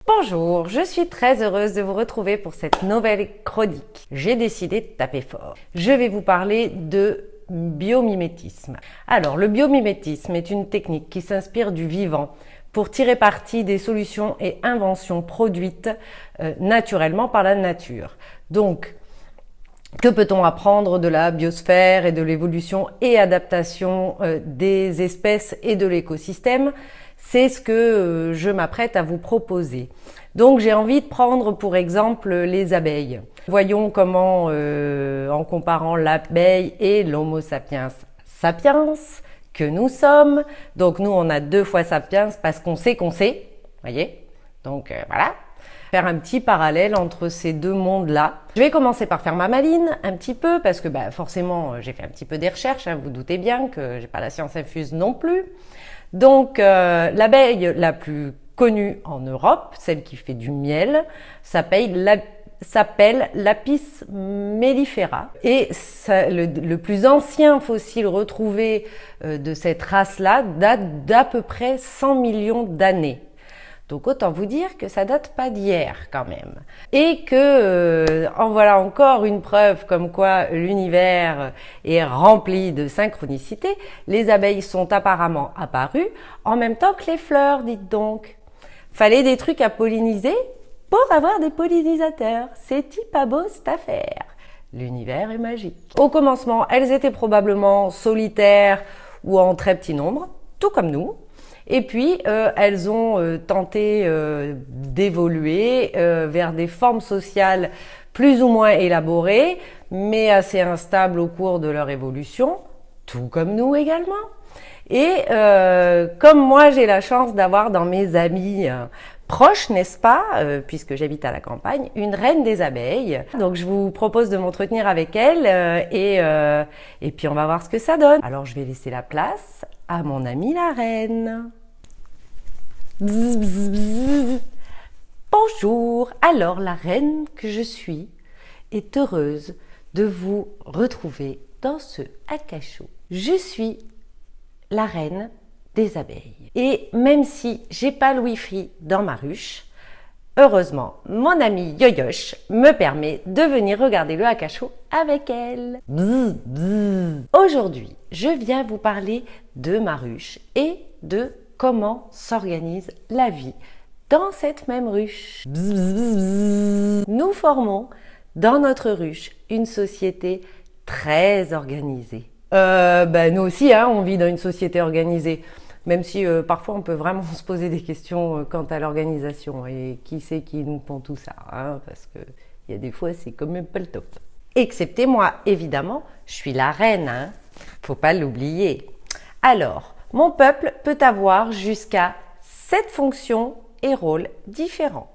Bonjour, je suis très heureuse de vous retrouver pour cette nouvelle chronique. J'ai décidé de taper fort. Je vais vous parler de biomimétisme. Alors, le biomimétisme est une technique qui s'inspire du vivant pour tirer parti des solutions et inventions produites naturellement par la nature. Donc, que peut-on apprendre de la biosphère et de l'évolution et adaptation des espèces et de l'écosystème? C'est ce que je m'apprête à vous proposer. Donc j'ai envie de prendre pour exemple les abeilles. Voyons comment, en comparant l'abeille et l'Homo sapiens sapiens que nous sommes, donc nous on a 2 fois sapiens parce qu'on sait, voyez, donc voilà. Faire un petit parallèle entre ces deux mondes-là. Je vais commencer par faire ma maline un petit peu parce que forcément j'ai fait un petit peu des recherches, hein, vous doutez bien que j'ai pas la science infuse non plus. Donc l'abeille la plus connue en Europe, celle qui fait du miel, s'appelle Lapis mellifera. Et le plus ancien fossile retrouvé de cette race-là date d'à peu près 100 millions d'années. Donc autant vous dire que ça date pas d'hier quand même. Et que en voilà encore une preuve comme quoi l'univers est rempli de synchronicité. Les abeilles sont apparemment apparues en même temps que les fleurs, dites donc. Fallait des trucs à polliniser pour avoir des pollinisateurs. C'est pas beau cette affaire. L'univers est magique. Au commencement, elles étaient probablement solitaires ou en très petit nombre, tout comme nous. Et puis, elles ont tenté d'évoluer vers des formes sociales plus ou moins élaborées, mais assez instables au cours de leur évolution, tout comme nous également. Et comme moi, j'ai la chance d'avoir dans mes amis proches, n'est-ce pas, puisque j'habite à la campagne, une reine des abeilles. Donc, je vous propose de m'entretenir avec elle et puis on va voir ce que ça donne. Alors, je vais laisser la place à mon amie la reine. Bzz, bzz, bzz. Bonjour, alors la reine que je suis est heureuse de vous retrouver dans ce akasho. Je suis la reine des abeilles. Et même si j'ai pas le wifi dans ma ruche, heureusement, mon amie Yoyosh me permet de venir regarder le akasho avec elle. Bzz, bzz. Aujourd'hui, je viens vous parler de ma ruche et de comment s'organise la vie dans cette même ruche. Bzz, bzz, bzz. Nous formons dans notre ruche une société très organisée. Nous aussi, hein, on vit dans une société organisée. Même si parfois on peut vraiment se poser des questions quant à l'organisation et qui c'est qui nous pond tout ça, hein, parce que il y a des fois c'est quand même pas le top. Excepté moi, évidemment, je suis la reine, hein, faut pas l'oublier. Alors, mon peuple peut avoir jusqu'à 7 fonctions et rôles différents.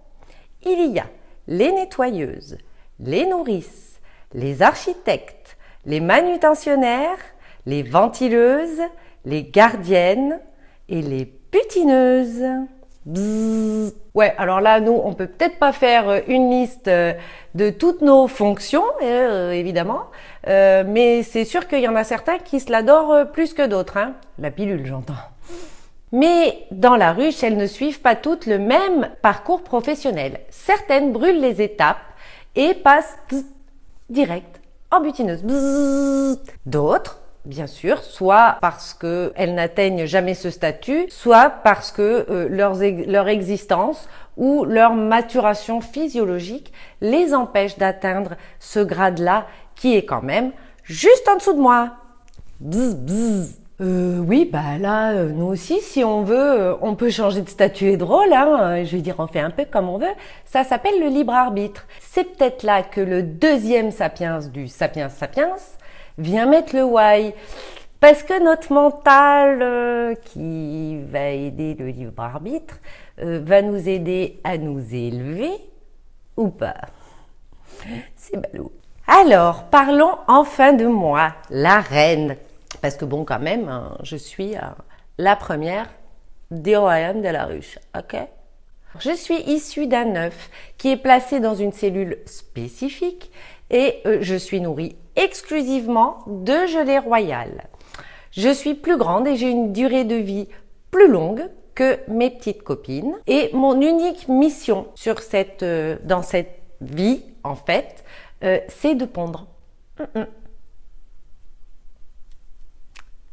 Il y a les nettoyeuses, les nourrices, les architectes, les manutentionnaires, les ventileuses, les gardiennes et les butineuses. Bzzz. Ouais, alors là, nous, on peut peut-être pas faire une liste de toutes nos fonctions, évidemment, mais c'est sûr qu'il y en a certains qui se l'adorent plus que d'autres, hein. La pilule, j'entends. Mais dans la ruche, elles ne suivent pas toutes le même parcours professionnel. Certaines brûlent les étapes et passent direct en butineuse. D'autres, bien sûr, soit parce qu'elles n'atteignent jamais ce statut, soit parce que leur existence ou leur maturation physiologique les empêche d'atteindre ce grade-là qui est quand même juste en dessous de moi. Bzz, bzz. Oui, là, nous aussi, si on veut, on peut changer de statut et de rôle, hein. Je veux dire, on fait un peu comme on veut. Ça s'appelle le libre arbitre. C'est peut-être là que le deuxième sapiens du sapiens sapiens vient mettre le why. Parce que notre mental, qui va aider le libre arbitre, va nous aider à nous élever ou pas. C'est ballot. Alors, parlons enfin de moi, la reine. Parce que bon, quand même, je suis la première des royaumes de la ruche, ok? Je suis issue d'un œuf qui est placé dans une cellule spécifique et je suis nourrie exclusivement de gelée royale. Je suis plus grande et j'ai une durée de vie plus longue que mes petites copines. Et mon unique mission sur dans cette vie, en fait, c'est de pondre.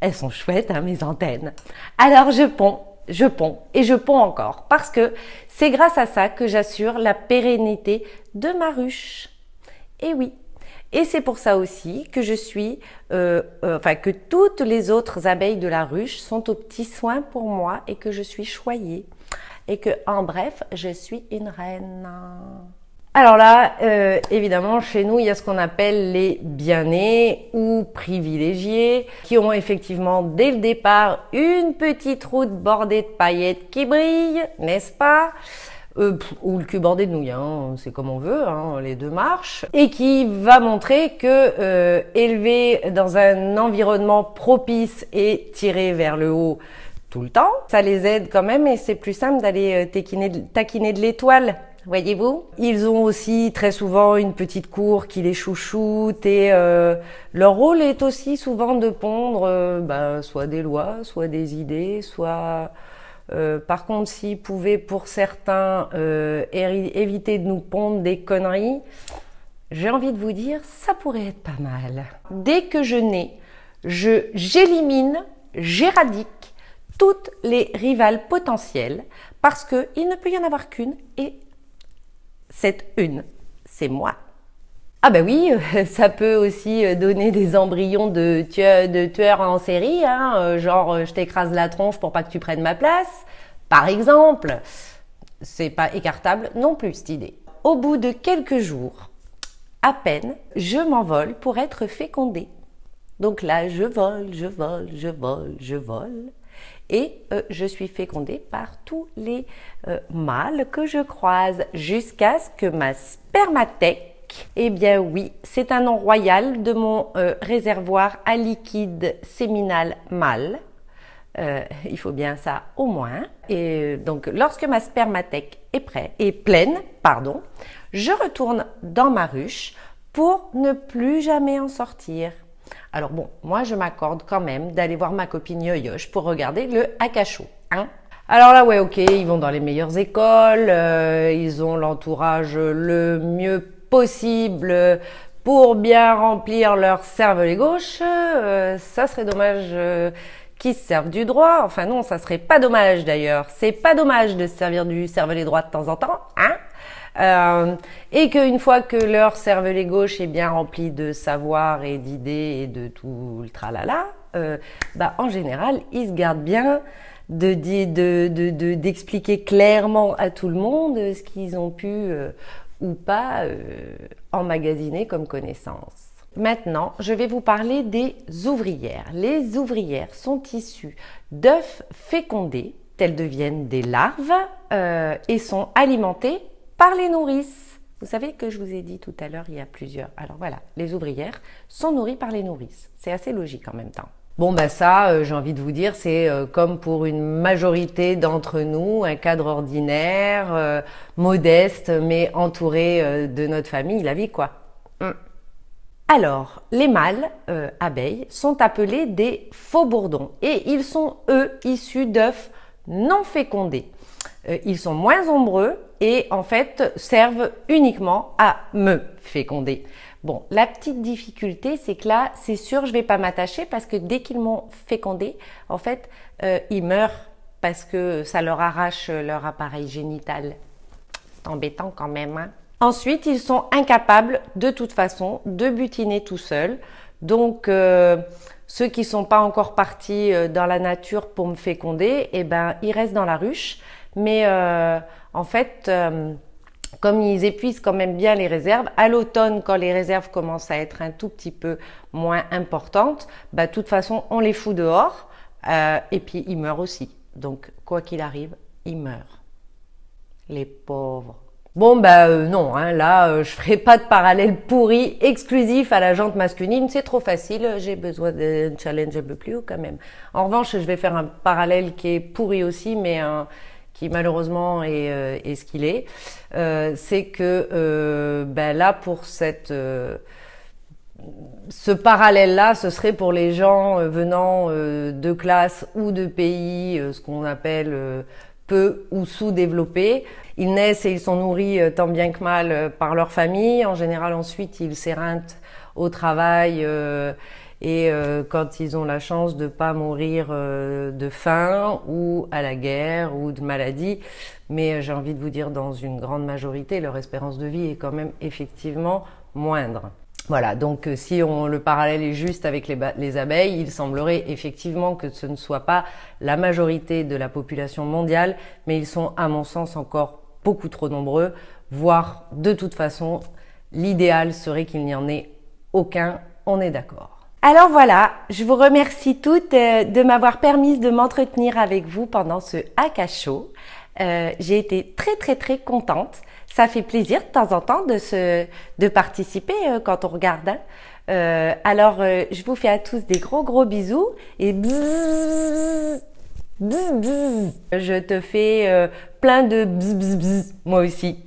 Elles sont chouettes, hein, mes antennes. Alors je ponds et je ponds encore parce que c'est grâce à ça que j'assure la pérennité de ma ruche. Et oui. Et c'est pour ça aussi que que toutes les autres abeilles de la ruche sont aux petits soins pour moi et que je suis choyée. Et que, en bref, je suis une reine. Alors là, évidemment, chez nous, il y a ce qu'on appelle les bien-nés ou privilégiés qui ont effectivement, dès le départ, une petite route bordée de paillettes qui brillent, n'est-ce pas ? Ou le cul bordé de nouilles, hein, c'est comme on veut, hein, les deux marchent, et qui va montrer que élevé dans un environnement propice et tiré vers le haut tout le temps, ça les aide quand même et c'est plus simple d'aller taquiner de l'étoile. Voyez-vous, ils ont aussi très souvent une petite cour qui les chouchoute et leur rôle est aussi souvent de pondre soit des lois, soit des idées, soit... par contre, s'ils pouvaient pour certains éviter de nous pondre des conneries, j'ai envie de vous dire, ça pourrait être pas mal. Dès que je nais, j'élimine, j'éradique toutes les rivales potentielles parce qu'il ne peut y en avoir qu'une et cette une, c'est moi. Ah bah oui, ça peut aussi donner des embryons de tueurs en série, hein, genre je t'écrase la tronche pour pas que tu prennes ma place, par exemple. C'est pas écartable non plus cette idée. Au bout de quelques jours, à peine, je m'envole pour être fécondée. Donc là, je vole, et je suis fécondée par tous les mâles que je croise jusqu'à ce que ma spermathèque, eh bien oui, c'est un nom royal de mon réservoir à liquide séminal mâle. Il faut bien ça au moins. Et donc, lorsque ma spermathèque est pleine, je retourne dans ma ruche pour ne plus jamais en sortir. Alors bon, moi je m'accorde quand même d'aller voir ma copine Yoyoche pour regarder le Akasho, hein. Alors là, ouais, ok, ils vont dans les meilleures écoles, ils ont l'entourage le mieux possible pour bien remplir leur cervelet gauche. Ça serait dommage qu'ils se servent du droit. Enfin non, ça serait pas dommage d'ailleurs. C'est pas dommage de se servir du cervelet droit de temps en temps, hein. Et qu'une fois que leur cervelet gauche est bien rempli de savoir et d'idées et de tout le tralala, en général, ils se gardent bien d'expliquer clairement à tout le monde ce qu'ils ont pu ou pas emmagasiner comme connaissance. Maintenant, je vais vous parler des ouvrières. Les ouvrières sont issues d'œufs fécondés, elles deviennent des larves et sont alimentées par les nourrices. Vous savez que je vous ai dit tout à l'heure, il y a plusieurs. Alors voilà, les ouvrières sont nourries par les nourrices. C'est assez logique en même temps. Bon ça, j'ai envie de vous dire, c'est comme pour une majorité d'entre nous, un cadre ordinaire, modeste, mais entouré de notre famille, la vie quoi. Alors, les mâles abeilles sont appelés des faux-bourdons et ils sont, eux, issus d'œufs non fécondés. Ils sont moins nombreux et en fait servent uniquement à me féconder. Bon, la petite difficulté, c'est que là, c'est sûr, je vais pas m'attacher parce que dès qu'ils m'ont fécondé, en fait, ils meurent parce que ça leur arrache leur appareil génital. C'est embêtant quand même, hein. Ensuite, ils sont incapables de toute façon de butiner tout seuls. Donc, ceux qui sont pas encore partis dans la nature pour me féconder, eh ben, ils restent dans la ruche. Mais en fait, comme ils épuisent quand même bien les réserves, à l'automne, quand les réserves commencent à être un tout petit peu moins importantes, de toute façon, on les fout dehors et puis ils meurent aussi. Donc, quoi qu'il arrive, ils meurent. Les pauvres. Bon, non, hein, là, je ferai pas de parallèle pourri exclusif à la jante masculine, c'est trop facile, j'ai besoin d'un challenge un peu plus haut quand même. En revanche, je vais faire un parallèle qui est pourri aussi, mais qui malheureusement est ce qu'il est. C'est que là, pour cette ce parallèle-là, ce serait pour les gens venant de classes ou de pays, ce qu'on appelle peu ou sous-développés. Ils naissent et ils sont nourris tant bien que mal par leur famille. En général, ensuite, ils s'éreintent au travail et quand ils ont la chance de pas mourir de faim ou à la guerre ou de maladie. Mais j'ai envie de vous dire, dans une grande majorité, leur espérance de vie est quand même effectivement moindre. Voilà, donc si le parallèle est juste avec les abeilles, il semblerait effectivement que ce ne soit pas la majorité de la population mondiale, mais ils sont à mon sens encore beaucoup trop nombreux, voire de toute façon, l'idéal serait qu'il n'y en ait aucun, on est d'accord. Alors voilà, je vous remercie toutes de m'avoir permis de m'entretenir avec vous pendant ce Aka Show. J'ai été très contente. Ça fait plaisir de temps en temps de participer quand on regarde. Alors, je vous fais à tous des gros bisous et bzzz, bzzz, bzzz. Je te fais plein de bzzz, bzzz, bzzz, moi aussi.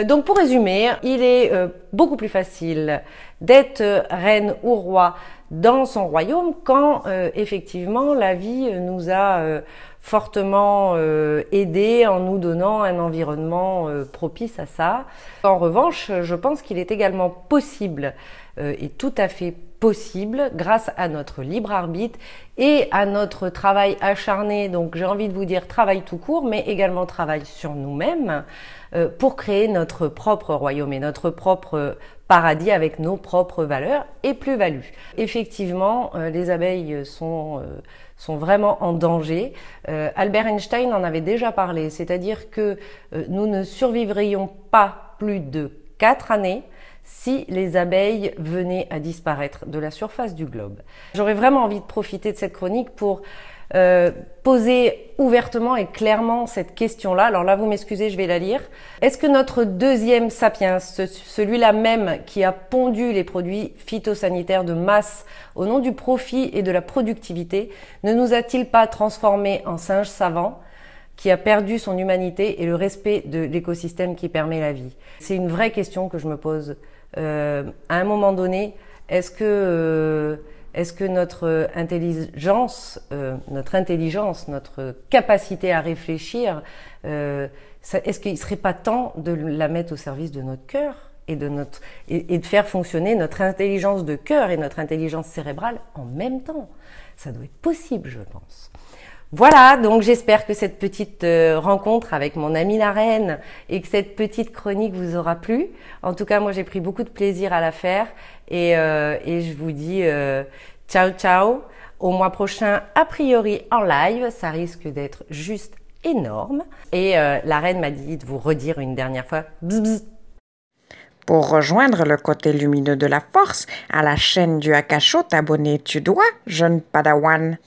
Donc pour résumer, il est beaucoup plus facile d'être reine ou roi dans son royaume quand effectivement la vie nous a fortement aidé en nous donnant un environnement propice à ça. En revanche, je pense qu'il est également possible et tout à fait possible grâce à notre libre arbitre et à notre travail acharné, donc j'ai envie de vous dire travail tout court, mais également travail sur nous-mêmes pour créer notre propre royaume et notre propre paradis avec nos propres valeurs et plus-values. Effectivement, les abeilles sont vraiment en danger. Albert Einstein en avait déjà parlé, c'est-à-dire que nous ne survivrions pas plus de 4 années si les abeilles venaient à disparaître de la surface du globe. J'aurais vraiment envie de profiter de cette chronique pour poser ouvertement et clairement cette question-là. Alors là, vous m'excusez, je vais la lire. Est-ce que notre deuxième sapiens, celui-là même qui a pondu les produits phytosanitaires de masse au nom du profit et de la productivité, ne nous a-t-il pas transformés en singes savants qui a perdu son humanité et le respect de l'écosystème qui permet la vie? C'est une vraie question que je me pose. À un moment donné, est-ce que notre intelligence, notre capacité à réfléchir, est-ce qu'il ne serait pas temps de la mettre au service de notre cœur et de faire fonctionner notre intelligence de cœur et notre intelligence cérébrale en même temps? Ça doit être possible, je pense. Voilà, donc j'espère que cette petite rencontre avec mon amie la reine et que cette petite chronique vous aura plu. En tout cas, moi j'ai pris beaucoup de plaisir à la faire et je vous dis ciao au mois prochain, a priori en live, ça risque d'être juste énorme. Et la reine m'a dit de vous redire une dernière fois bzz, bzz. Pour rejoindre le côté lumineux de la force, à la chaîne du Aka Show, t'abonner tu dois, jeune padawan.